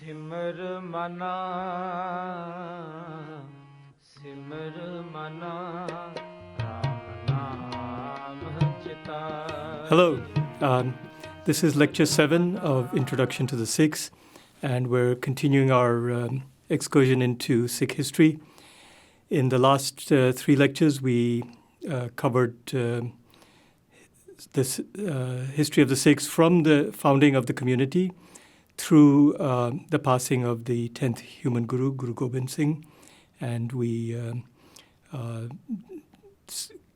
ਸਿਮਰ ਮਨਾ ਸਿਮਰ ਮਨਾ RAM ਨਾਮ ਚਿਤਾ. Hello, this is lecture 7 of Introduction to the Sikhs, and we're continuing our excursion into Sikh history. In the last 3 lectures, we covered this history of the Sikhs from the founding of the community through the passing of the 10th human Guru, Guru Gobind Singh, and we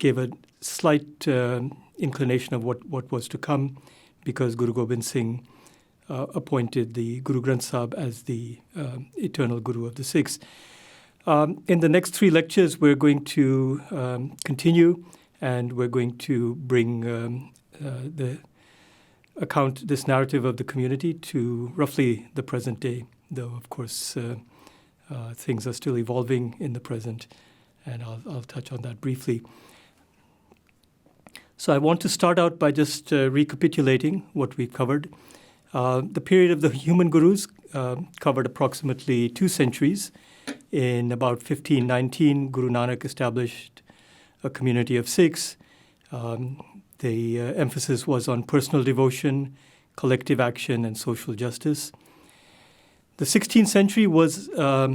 gave a slight inclination of what was to come, because Guru Gobind Singh appointed the Guru Granth Sahib as the eternal Guru of the Sikhs. In the next 3 lectures, we're going to continue, and we're going to bring this narrative of the community to roughly the present day, though of course things are still evolving in the present, and I'll touch on that briefly. So I want to start out by just recapitulating what we've covered. The period of the human gurus covered approximately 2 centuries. In about 1519, Guru Nanak established a community of Sikhs. The emphasis was on personal devotion, collective action, and social justice. The 16th century was a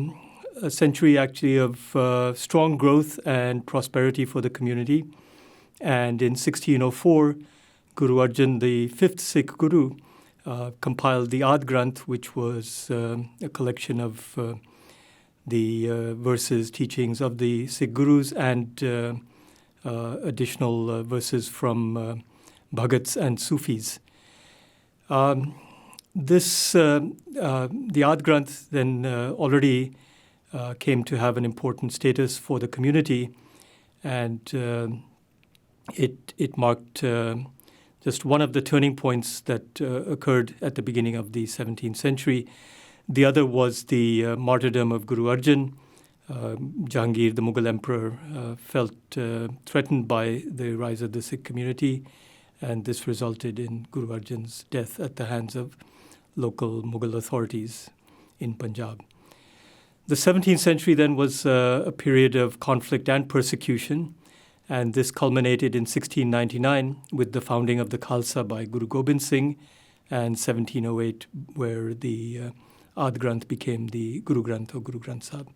century actually of strong growth and prosperity for the community. And in 1604, Guru Arjan, the 5th Sikh Guru, compiled the Ad Granth, which was a collection of the verses, teachings of the Sikh Gurus, and additional verses from Bhagats and Sufis. The Ad Granth then already came to have an important status for the community, and it marked just one of the turning points that occurred at the beginning of the 17th century. The other was the martyrdom of Guru Arjan. Jahangir, the Mughal emperor, felt threatened by the rise of the Sikh community, and this resulted in Guru Arjan's death at the hands of local Mughal authorities in Punjab. The 17th century then was a period of conflict and persecution, and this culminated in 1699 with the founding of the Khalsa by Guru Gobind Singh, and 1708 where the Ad Granth became the Guru Granth or Guru Granth Sahib.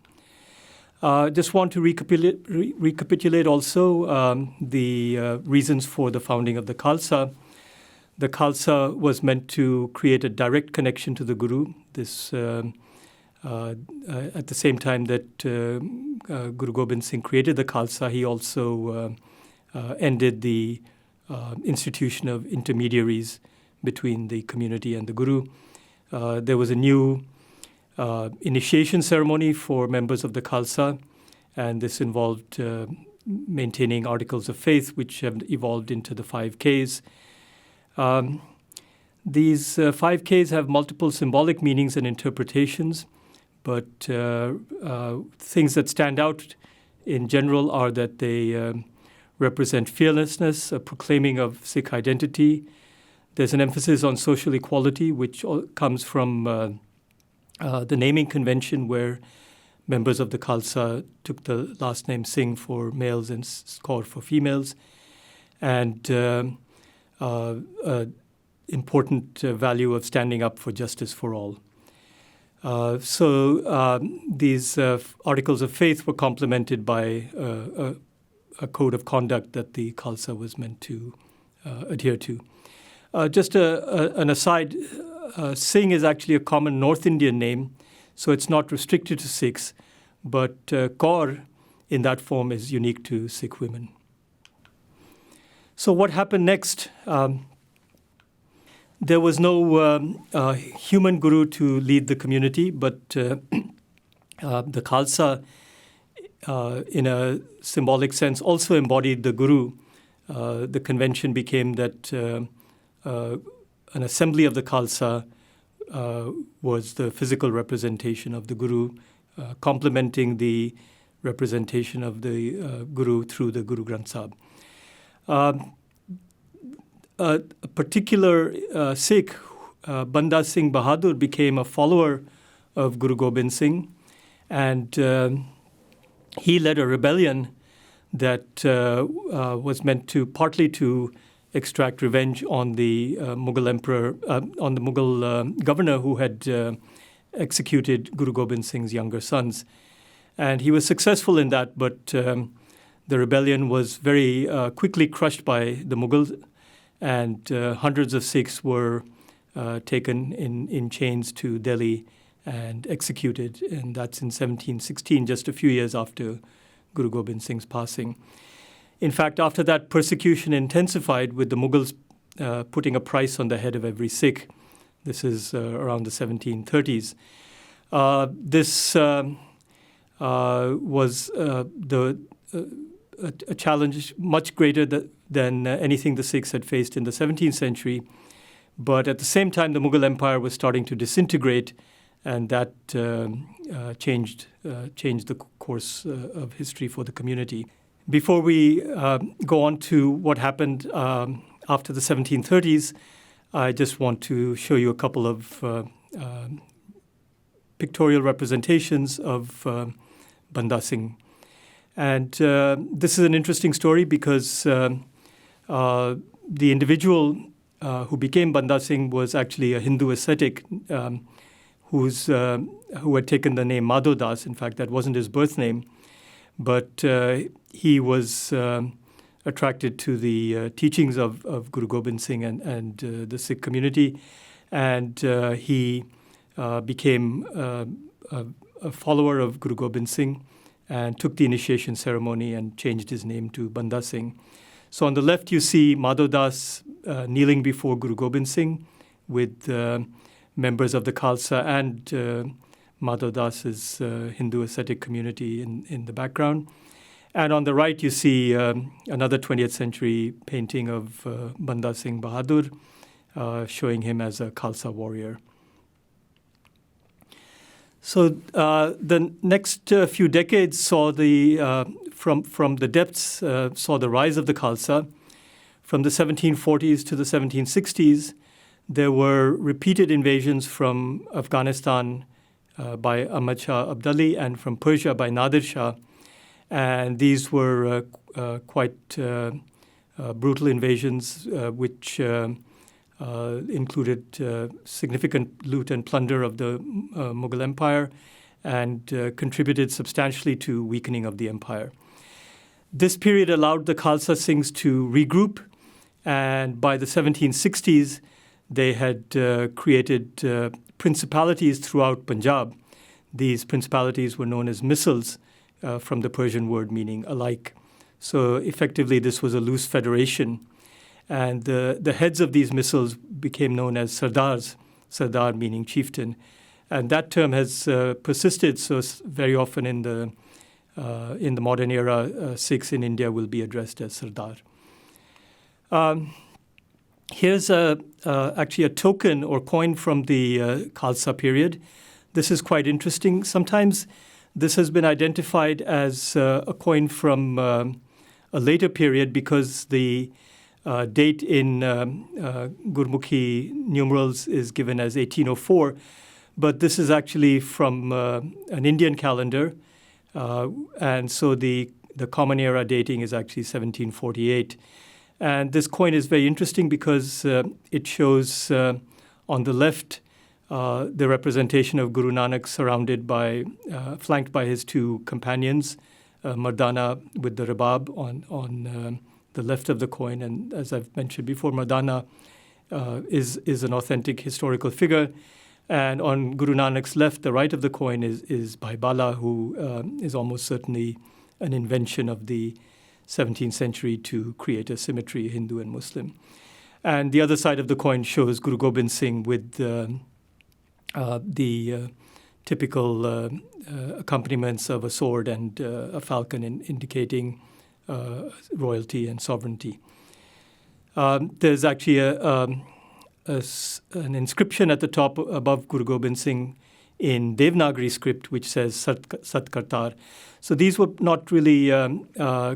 Just want to recapitulate also the reasons for the founding of the Khalsa. The Khalsa was meant to create a direct connection to the Guru. This at the same time that Guru Gobind Singh created the Khalsa, he also ended the institution of intermediaries between the community and the Guru. There was a new initiation ceremony for members of the Khalsa, and this involved maintaining articles of faith, which have evolved into the 5 Ks. These 5 Ks have multiple symbolic meanings and interpretations, but things that stand out in general are that they represent fearlessness, a proclaiming of Sikh identity. There's an emphasis on social equality, which comes from the naming convention, where members of the Khalsa took the last name Singh for males and Kaur for females, and important value of standing up for justice for all. So these articles of faith were complemented by a code of conduct that the Khalsa was meant to adhere to. Just an aside, Singh is actually a common North Indian name, so it's not restricted to Sikhs, but Kaur in that form is unique to Sikh women. So what happened next? There was no human guru to lead the community, but the Khalsa, in a symbolic sense, also embodied the Guru. The convention became that an assembly of the Khalsa was the physical representation of the Guru, complementing the representation of the Guru through the Guru Granth Sahib. A particular Sikh, Banda Singh Bahadur, became a follower of Guru Gobind Singh. And he led a rebellion that was meant to partly to extract revenge on the Mughal emperor, on the Mughal governor who had executed Guru Gobind Singh's younger sons. And he was successful in that, but the rebellion was very quickly crushed by the Mughals, and hundreds of Sikhs were taken in chains to Delhi and executed. And that's in 1716, just a few years after Guru Gobind Singh's passing. In fact, after that, persecution intensified with the Mughals putting a price on the head of every Sikh. This is around the 1730s. This was a challenge much greater than anything the Sikhs had faced in the 17th century. But at the same time, the Mughal Empire was starting to disintegrate, and that changed the course of history for the community. Before we go on to what happened after the 1730s, I just want to show you a couple of pictorial representations of Banda Singh. And this is an interesting story because the individual who became Banda Singh was actually a Hindu ascetic who had taken the name Madho Das. In fact, that wasn't his birth name. But he was attracted to the teachings of Guru Gobind Singh and the Sikh community. And he became a follower of Guru Gobind Singh and took the initiation ceremony and changed his name to Banda Singh. So on the left, you see Madho Das kneeling before Guru Gobind Singh with members of the Khalsa and Madho Das's Hindu ascetic community in the background. And on the right, you see another 20th century painting of Banda Singh Bahadur, showing him as a Khalsa warrior. So the next few decades saw from the depths, saw the rise of the Khalsa. From the 1740s to the 1760s, there were repeated invasions from Afghanistan by Ahmad Shah Abdali and from Persia by Nadir Shah. And these were quite brutal invasions, which included significant loot and plunder of the Mughal Empire and contributed substantially to weakening of the empire. This period allowed the Khalsa Singhs to regroup, and by the 1760s, they had created principalities throughout Punjab. These principalities were known as misls, from the Persian word meaning alike. So effectively, this was a loose federation. And the heads of these misls became known as sardars, sardar meaning chieftain. And that term has persisted, so very often in the modern era, Sikhs in India will be addressed as sardar. Here's actually a token or coin from the Khalsa period. This is quite interesting. Sometimes this has been identified as a coin from a later period because the date in Gurmukhi numerals is given as 1804. But this is actually from an Indian calendar. And so the common era dating is actually 1748. And this coin is very interesting because it shows on the left the representation of Guru Nanak surrounded by, flanked by his two companions, Mardana with the Rabab on the left of the coin. And as I've mentioned before, Mardana is an authentic historical figure. And on Guru Nanak's left, the right of the coin is Bhai Bala, who is almost certainly an invention of the 17th century to create a symmetry, Hindu and Muslim. And the other side of the coin shows Guru Gobind Singh with the typical accompaniments of a sword and a falcon indicating royalty and sovereignty. There's actually an inscription at the top above Guru Gobind Singh in Devanagari script, which says Sat Kartar. So these were not really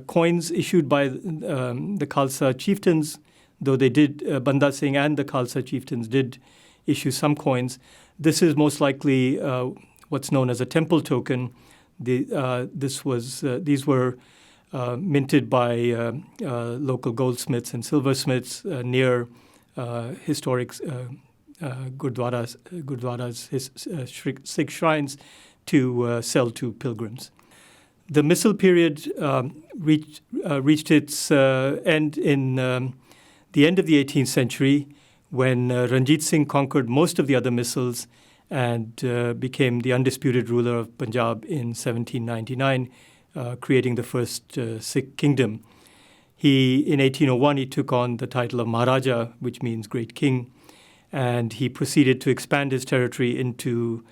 coins issued by the Khalsa chieftains, though they did, Banda Singh and the Khalsa chieftains did issue some coins. This is most likely what's known as a temple token. These were minted by local goldsmiths and silversmiths near historic gurdwaras, Sikh shrines, to sell to pilgrims. The missal period reached its end in the end of the 18th century, when Ranjit Singh conquered most of the other missals and became the undisputed ruler of Punjab in 1799, creating the first Sikh kingdom. In 1801, he took on the title of Maharaja, which means great king, and he proceeded to expand his territory into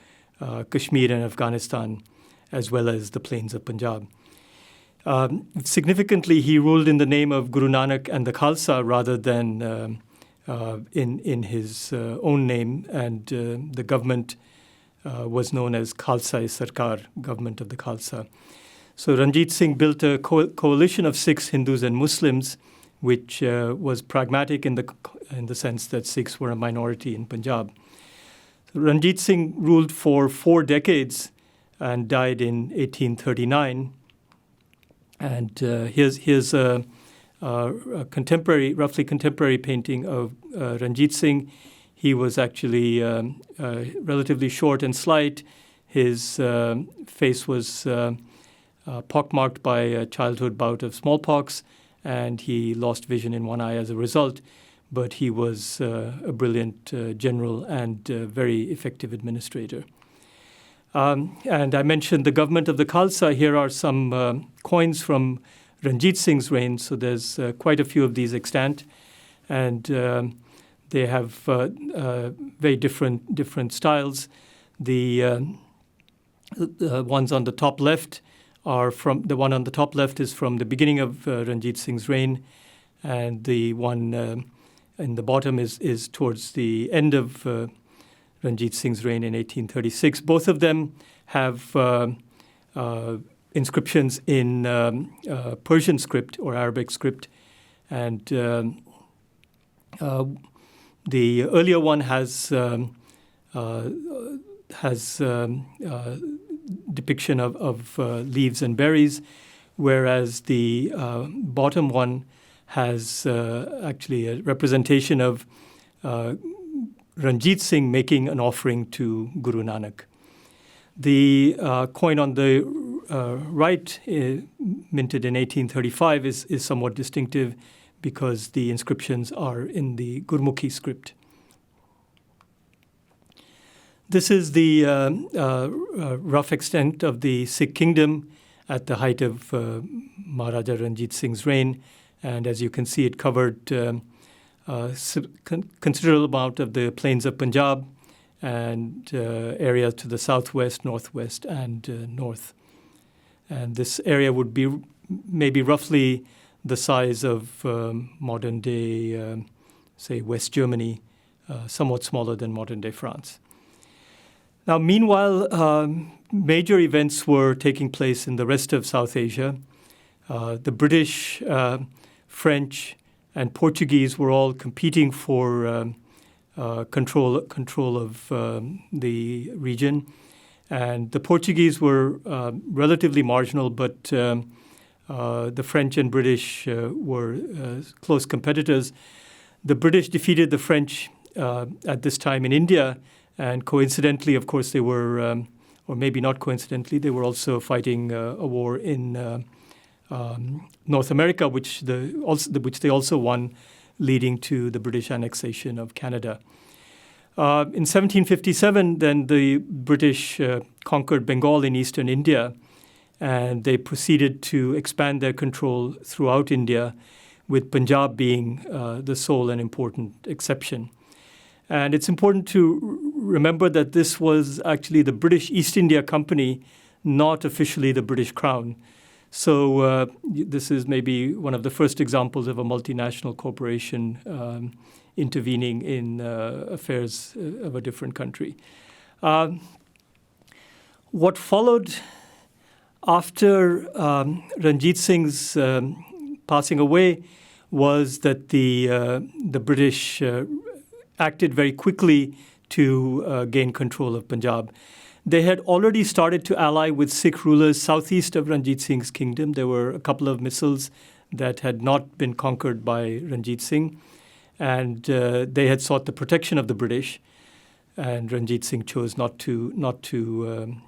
Kashmir and Afghanistan, as well as the plains of Punjab. Significantly, he ruled in the name of Guru Nanak and the Khalsa rather than in his own name, and the government was known as Khalsa Sarkar, government of the Khalsa. So Ranjit Singh built a coalition of Sikhs, Hindus, and Muslims, which was pragmatic in the sense that Sikhs were a minority in Punjab. Ranjit Singh ruled for 4 decades and died in 1839. And here's a roughly contemporary painting of Ranjit Singh. He was actually relatively short and slight. His face was pockmarked by a childhood bout of smallpox, and he lost vision in one eye as a result. But he was a brilliant general and very effective administrator. And I mentioned the government of the Khalsa. Here are some coins from Ranjit Singh's reign. So there's quite a few of these extant. And they have very different styles. The ones on the top left the one on the top left is from the beginning of Ranjit Singh's reign. And the one in the bottom is towards the end of Ranjit Singh's reign in 1836. Both of them have inscriptions in Persian script or Arabic script. And the earlier one has depiction of leaves and berries, whereas the bottom one has actually a representation of Ranjit Singh making an offering to Guru Nanak. The coin on the right, minted in 1835, is somewhat distinctive because the inscriptions are in the Gurmukhi script. This is the rough extent of the Sikh kingdom at the height of Maharaja Ranjit Singh's reign. And as you can see, it covered considerable amount of the plains of Punjab and areas to the southwest, northwest, and north. And this area would be maybe roughly the size of modern-day, say, West Germany, somewhat smaller than modern-day France. Now, meanwhile, major events were taking place in the rest of South Asia. The British, French, and Portuguese were all competing for control of the region. And the Portuguese were relatively marginal, but the French and British were close competitors. The British defeated the French at this time in India, and coincidentally, of course, they were, or maybe not coincidentally, they were also fighting a war in North America, which they also won, leading to the British annexation of Canada. In 1757, then the British conquered Bengal in eastern India, and they proceeded to expand their control throughout India, with Punjab being the sole and important exception. And it's important to remember that this was actually the British East India Company, not officially the British Crown. So this is maybe one of the first examples of a multinational corporation intervening in affairs of a different country. What followed after Ranjit Singh's passing away was that the British acted very quickly to gain control of Punjab. They had already started to ally with Sikh rulers southeast of Ranjit Singh's kingdom. There were a couple of missils that had not been conquered by Ranjit Singh, and they had sought the protection of the British. And Ranjit Singh chose not to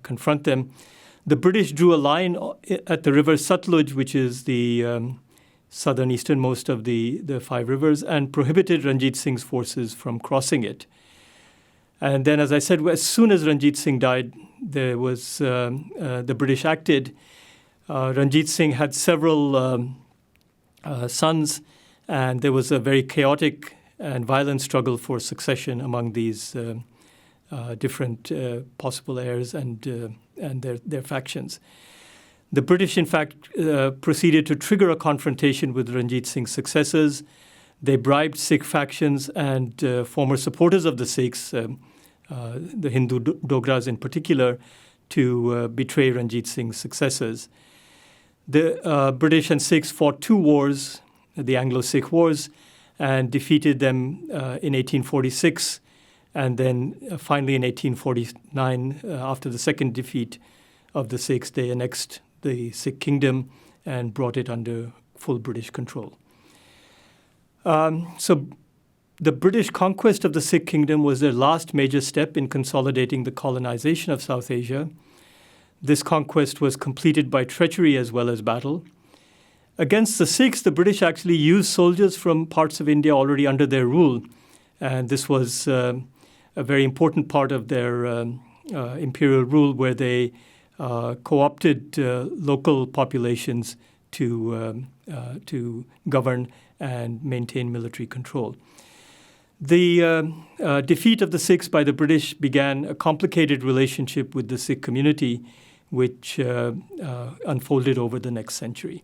confront them. The British drew a line at the river Satluj, which is the southern easternmost of the five rivers, and prohibited Ranjit Singh's forces from crossing it. And then, as I said, as soon as Ranjit Singh died, there was the British acted. Ranjit Singh had several sons, and there was a very chaotic and violent struggle for succession among these different possible heirs and their factions. The British, in fact, proceeded to trigger a confrontation with Ranjit Singh's successors. They bribed Sikh factions and former supporters of the Sikhs, the Hindu Dogras in particular, to betray Ranjit Singh's successors. The British and Sikhs fought two wars, the Anglo-Sikh Wars, and defeated them in 1846. And then finally in 1849, after the second defeat of the Sikhs, they annexed the Sikh kingdom and brought it under full British control. So the British conquest of the Sikh kingdom was their last major step in consolidating the colonization of South Asia. This conquest was completed by treachery as well as battle. Against the Sikhs, the British actually used soldiers from parts of India already under their rule. And this was a very important part of their imperial rule, where they co-opted local populations to govern and maintain military control. The defeat of the Sikhs by the British began a complicated relationship with the Sikh community, which unfolded over the next century.